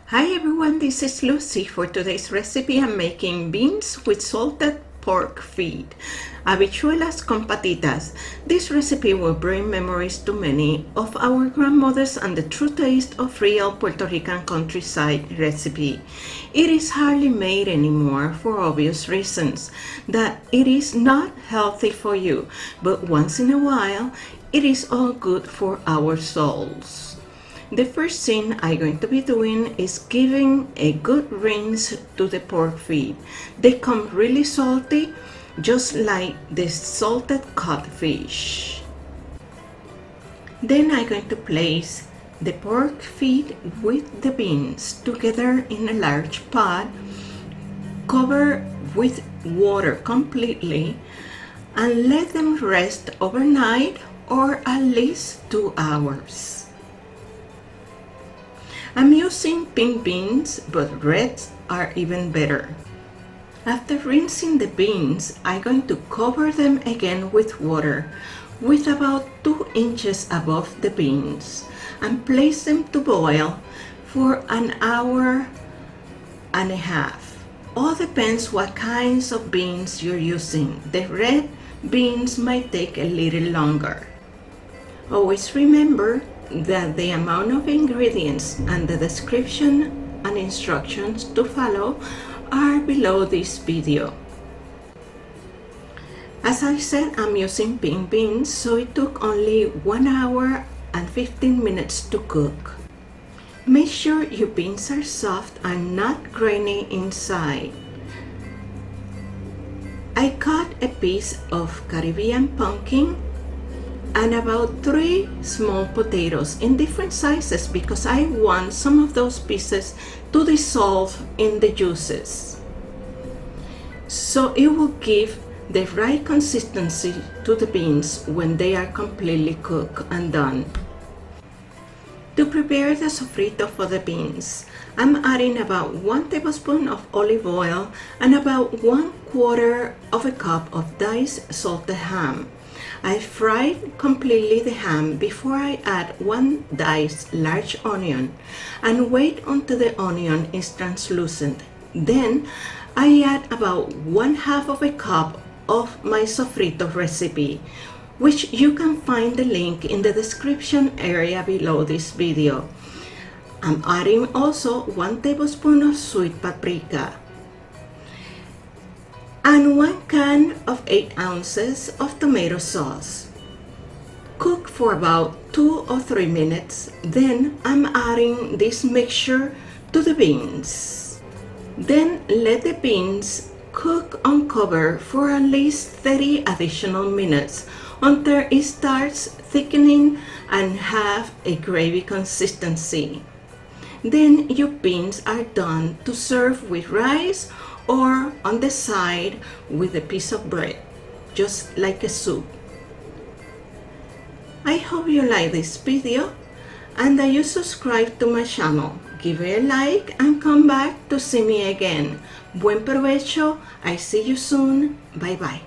Hi everyone, this is Lucy. For today's recipe, I'm making beans with salted pork feet, Habichuelas con patitas. This recipe will bring memories to many of our grandmothers and the true taste of real Puerto Rican countryside recipe. It is hardly made anymore for obvious reasons, that it is not healthy for you, but once in a while, it is all good for our souls. The first thing I'm going to be doing is giving a good rinse to the pork feet. They come really salty, just like the salted codfish. Then I'm going to place the pork feet with the beans together in a large pot, cover with water completely, and let them rest overnight or at least 2 hours. I'm using pink beans, but reds are even better. After rinsing the beans, I'm going to cover them again with water, with about 2 inches above the beans, and place them to boil for an hour and a half. All depends what kinds of beans you're using. The red beans might take a little longer. Always remember that the amount of ingredients and the description and instructions to follow are below this video. As I said, I'm using pink beans, so it took only 1 hour and 15 minutes to cook. Make sure your beans are soft and not grainy inside. I cut a piece of Caribbean pumpkin and about 3 small potatoes in different sizes because I want some of those pieces to dissolve in the juices, so it will give the right consistency to the beans when they are completely cooked and done. To prepare the sofrito for the beans, I'm adding about 1 tablespoon of olive oil and about 1/4 of a cup of diced salted ham. I fried completely the ham before I add 1 diced large onion and wait until the onion is translucent. Then I add about 1/2 of a cup of my sofrito recipe, which you can find the link in the description area below this video. I'm adding also 1 tablespoon of sweet paprika and 1 can of 8 ounces of tomato sauce. Cook for about 2 or 3 minutes, then I'm adding this mixture to the beans. Then let the beans cook on cover for at least 30 additional minutes until it starts thickening and have a gravy consistency. Then your beans are done to serve with rice or on the side with a piece of bread, just like a soup. I hope you like this video and that you subscribe to my channel. Give it a like and come back to see me again. Buen provecho. I see you soon. Bye bye.